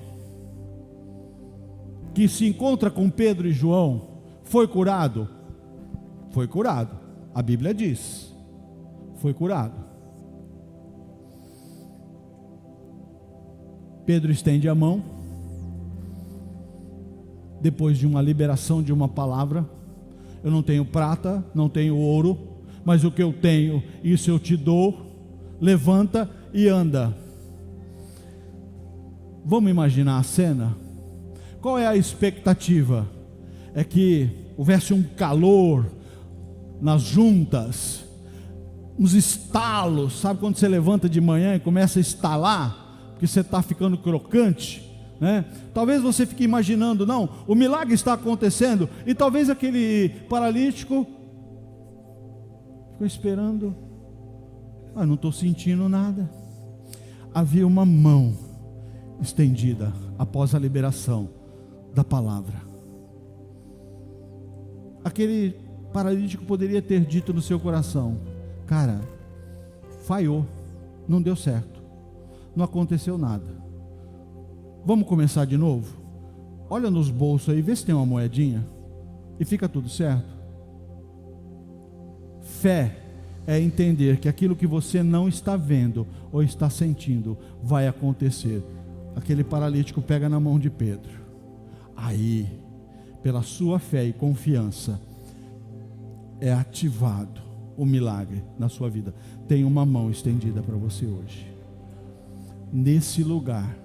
que se encontra com Pedro e João foi curado? Foi curado, a Bíblia diz, foi curado. Pedro estende a mão, depois de uma liberação de uma palavra: eu não tenho prata, não tenho ouro, mas o que eu tenho, isso eu te dou, levanta e anda. Vamos imaginar a cena? Qual é a expectativa? É que houvesse um calor nas juntas, uns estalos, sabe quando você levanta de manhã e começa a estalar, porque você está ficando crocante, né? Talvez você fique imaginando, não, o milagre está acontecendo, e talvez aquele paralítico ficou esperando, não estou sentindo nada. Havia uma mão estendida após a liberação da palavra. Aquele paralítico poderia ter dito no seu coração: cara, falhou, não deu certo, não aconteceu nada, vamos começar de novo? Olha nos bolsos aí, vê se tem uma moedinha e fica tudo certo. Fé é entender que aquilo que você não está vendo ou está sentindo vai acontecer. Aquele paralítico pega na mão de Pedro. Aí pela sua fé e confiança, é ativado o milagre na sua vida. Tem uma mão estendida para você hoje. Nesse lugar,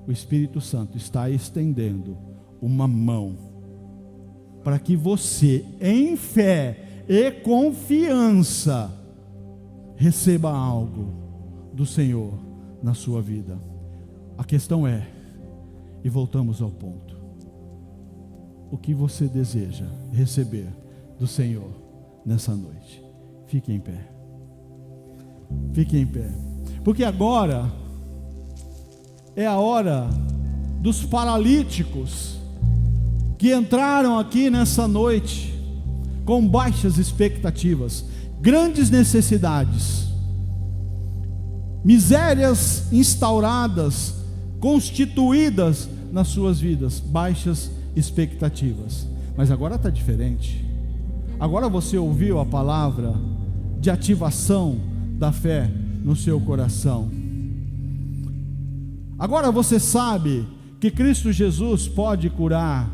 o Espírito Santo está estendendo uma mão para que você, em fé e confiança, receba algo do Senhor na sua vida. A questão é, e voltamos ao ponto, o que você deseja receber do Senhor nessa noite? Fique em pé. Fique em pé. Porque agora é a hora dos paralíticos que entraram aqui nessa noite com baixas expectativas, grandes necessidades, misérias instauradas, constituídas nas suas vidas, baixas expectativas. Mas agora está diferente. Agora você ouviu a palavra de ativação da fé no seu coração. Agora você sabe que Cristo Jesus pode curar,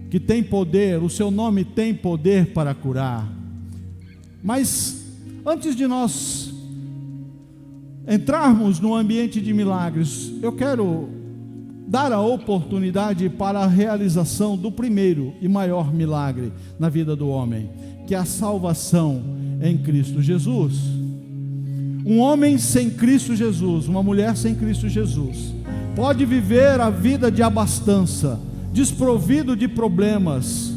que tem poder, o seu nome tem poder para curar. Mas antes de nós entrarmos no ambiente de milagres, eu quero dar a oportunidade para a realização do primeiro e maior milagre na vida do homem, que é a salvação em Cristo Jesus. Um homem sem Cristo Jesus, uma mulher sem Cristo Jesus, pode viver a vida de abastança, desprovido de problemas.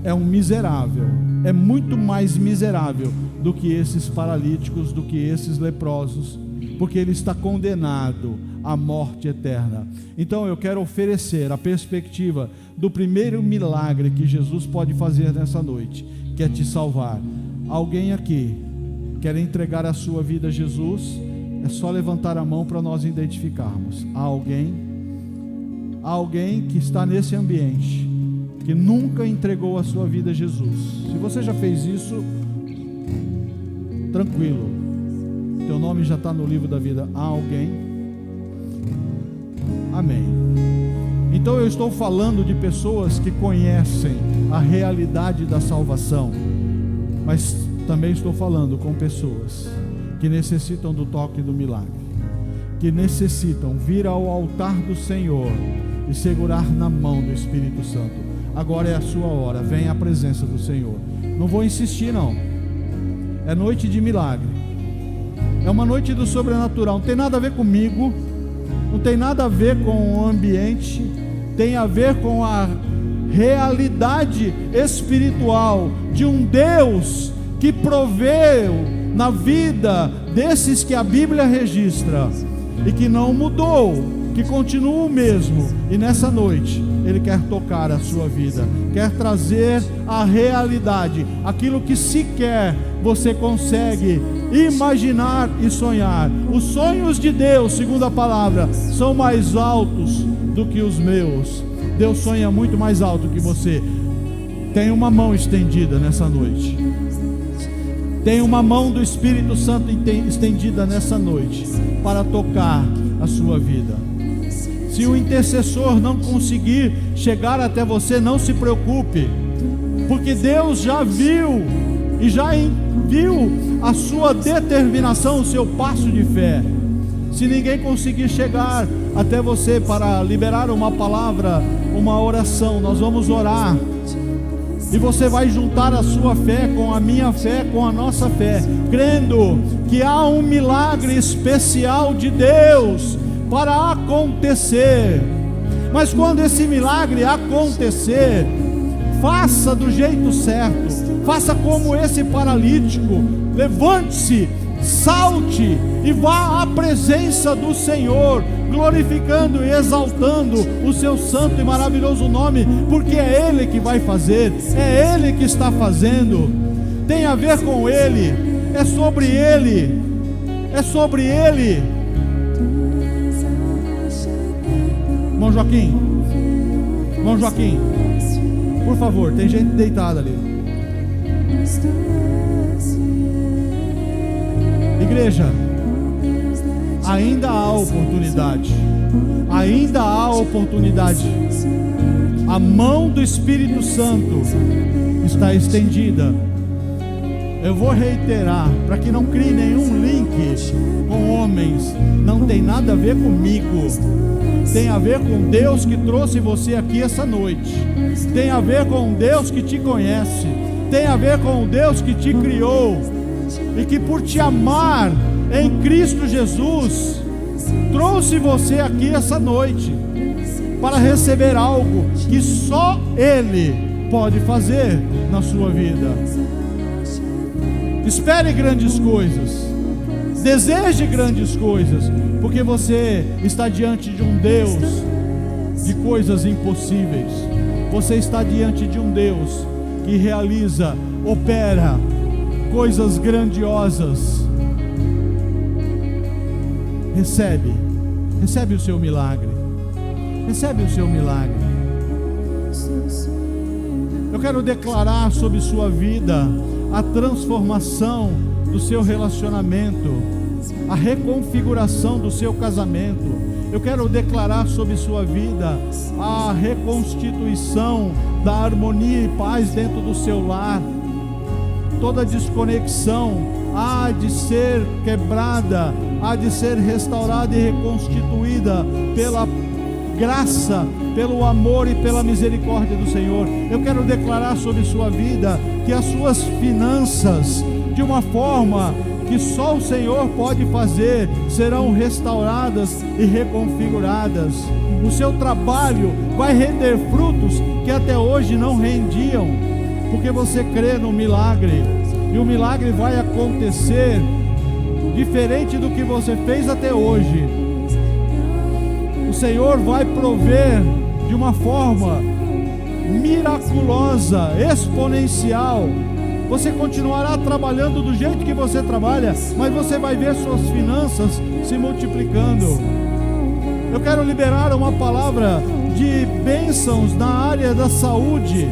É um miserável, é muito mais miserável do que esses paralíticos, do que esses leprosos, porque ele está condenado à morte eterna. Então eu quero oferecer a perspectiva do primeiro milagre que Jesus pode fazer nessa noite, que é te salvar. Alguém aqui quer entregar a sua vida a Jesus? É só levantar a mão para nós identificarmos. Há alguém que está nesse ambiente, que nunca entregou a sua vida a Jesus. Se você já fez isso, tranquilo, teu nome já está no livro da vida. Há alguém? Amém. Então eu estou falando de pessoas que conhecem a realidade da salvação, mas também estou falando com pessoas que necessitam do toque do milagre, que necessitam vir ao altar do Senhor e segurar na mão do Espírito Santo. Agora é a sua hora, vem à presença do Senhor. Não vou insistir não, é noite de milagre, é uma noite do sobrenatural. Não tem nada a ver comigo, não tem nada a ver com o ambiente, tem a ver com a realidade espiritual de um Deus que proveu na vida desses que a Bíblia registra e que não mudou, que continua o mesmo. E nessa noite Ele quer tocar a sua vida, quer trazer a realidade, aquilo que sequer você consegue imaginar e sonhar. Os sonhos de Deus, segundo a palavra, são mais altos do que os meus. Deus sonha muito mais alto que você. Tem uma mão estendida nessa noite, tem uma mão do Espírito Santo estendida nessa noite para tocar a sua vida. Se o intercessor não conseguir chegar até você, não se preocupe, porque Deus já viu e já viu a sua determinação, o seu passo de fé. Se ninguém conseguir chegar até você para liberar uma palavra, uma oração, nós vamos orar. E você vai juntar a sua fé com a minha fé, com a nossa fé, crendo que há um milagre especial de Deus para acontecer. Mas quando esse milagre acontecer, faça do jeito certo, faça como esse paralítico, levante-se, salte e vá à presença do Senhor, glorificando e exaltando o seu santo e maravilhoso nome, porque é Ele que vai fazer, é Ele que está fazendo, tem a ver com Ele, é sobre Ele, é sobre Ele. Irmão Joaquim, por favor, tem gente deitada ali. Igreja, ainda há oportunidade. Ainda há oportunidade. A mão do Espírito Santo está estendida. Eu vou reiterar, para que não crie nenhum link com homens. Não tem nada a ver comigo. Tem a ver com Deus que trouxe você aqui essa noite. Tem a ver com Deus que te conhece. Tem a ver com Deus que te criou. E que por te amar em Cristo Jesus, trouxe você aqui essa noite para receber algo que só Ele pode fazer na sua vida. Espere grandes coisas, deseje grandes coisas, porque você está diante de um Deus de coisas impossíveis. Você está diante de um Deus que realiza, opera coisas grandiosas. Recebe o seu milagre. Recebe o seu milagre. Eu quero declarar sobre sua vida a transformação do seu relacionamento, a reconfiguração do seu casamento. Eu quero declarar sobre sua vida a reconstituição da harmonia e paz dentro do seu lar. Toda desconexão há de ser quebrada, há de ser restaurada e reconstituída pela graça, pelo amor e pela misericórdia do Senhor. Eu quero declarar sobre sua vida que as suas finanças, de uma forma que só o Senhor pode fazer, serão restauradas e reconfiguradas. O seu trabalho vai render frutos que até hoje não rendiam, porque você crê no milagre, e o milagre vai acontecer diferente do que você fez até hoje. O Senhor vai prover de uma forma miraculosa, exponencial. Você continuará trabalhando do jeito que você trabalha, mas você vai ver suas finanças se multiplicando. Eu quero liberar uma palavra de bênçãos na área da saúde.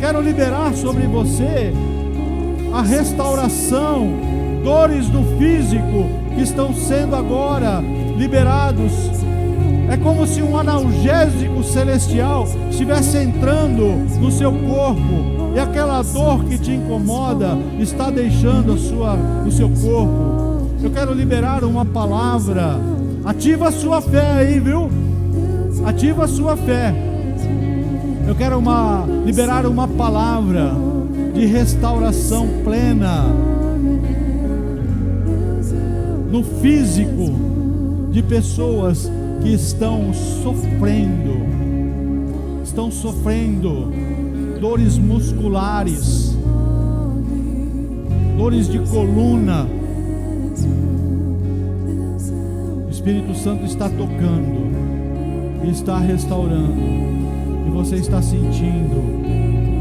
Quero liberar sobre você a restauração, dores do físico que estão sendo agora liberados. É como se um analgésico celestial estivesse entrando no seu corpo, e aquela dor que te incomoda está deixando o seu corpo. Eu quero liberar uma palavra. Ativa a sua fé aí, viu? Ativa a sua fé. Eu quero liberar uma palavra de restauração plena no físico de pessoas que estão sofrendo dores musculares, dores de coluna. O Espírito Santo está tocando e está restaurando, e você está sentindo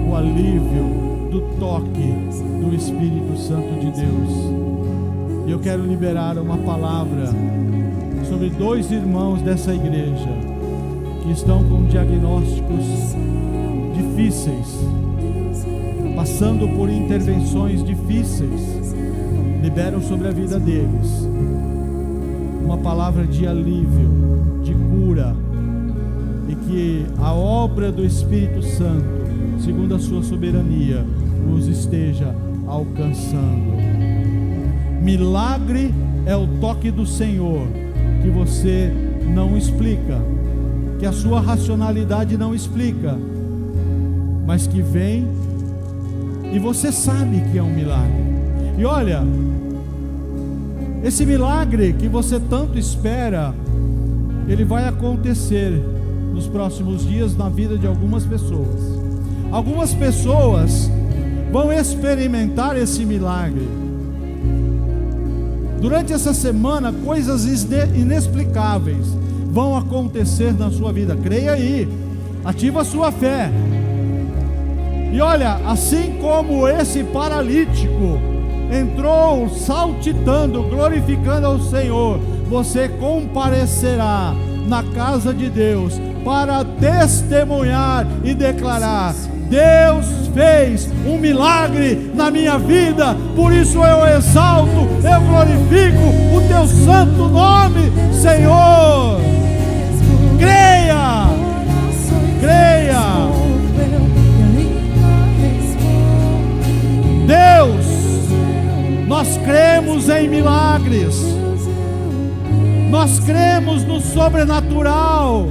o alívio do toque do Espírito Santo de Deus. E eu quero liberar uma palavra sobre 2 irmãos dessa igreja que estão com diagnósticos difíceis, passando por intervenções difíceis. Libero sobre a vida deles uma palavra de alívio, de cura, e que a obra do Espírito Santo, segundo a sua soberania, os esteja alcançando. Milagre é o toque do Senhor que você não explica, que a sua racionalidade não explica, mas que vem e você sabe que é um milagre. E olha, esse milagre que você tanto espera, ele vai acontecer nos próximos dias na vida de algumas pessoas. Algumas pessoas vão experimentar esse milagre. Durante essa semana, coisas inexplicáveis vão acontecer na sua vida. Creia aí, ativa a sua fé. E olha, assim como esse paralítico entrou saltitando, glorificando ao Senhor, você comparecerá na casa de Deus para testemunhar e declarar: Deus fez um milagre na minha vida, por isso eu exalto, eu glorifico o teu teu santo nome, Senhor. Creia, creia. Deus, nós cremos em milagres, nós cremos no sobrenatural.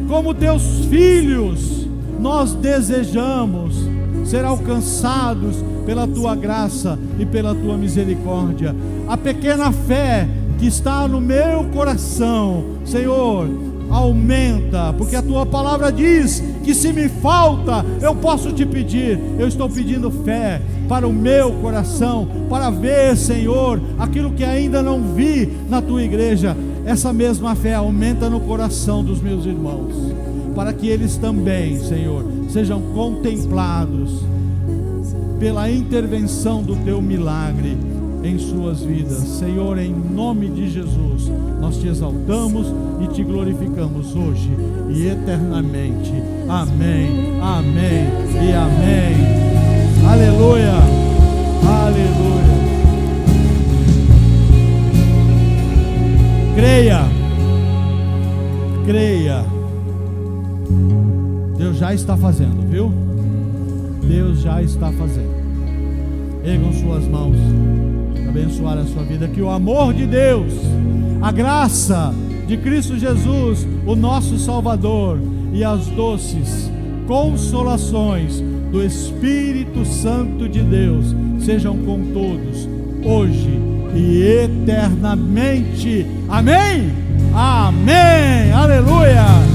Como teus filhos, nós desejamos ser alcançados pela tua graça e pela tua misericórdia. A pequena fé que está no meu coração, Senhor, aumenta, porque a tua palavra diz que se me falta, eu posso te pedir. Eu estou pedindo fé para o meu coração, para ver, Senhor, aquilo que ainda não vi na tua igreja. Essa mesma fé aumenta no coração dos meus irmãos, para que eles também, Senhor, sejam contemplados pela intervenção do teu milagre em suas vidas. Senhor, em nome de Jesus, nós te exaltamos e te glorificamos hoje e eternamente. Amém, amém e amém. Aleluia, aleluia. Creia, creia. Deus já está fazendo, viu? Deus já está fazendo. Ergam suas mãos, abençoar a sua vida. Que o amor de Deus, a graça de Cristo Jesus, o nosso Salvador, e as doces consolações do Espírito Santo de Deus sejam com todos, hoje e eternamente. Amém? Amém! Aleluia!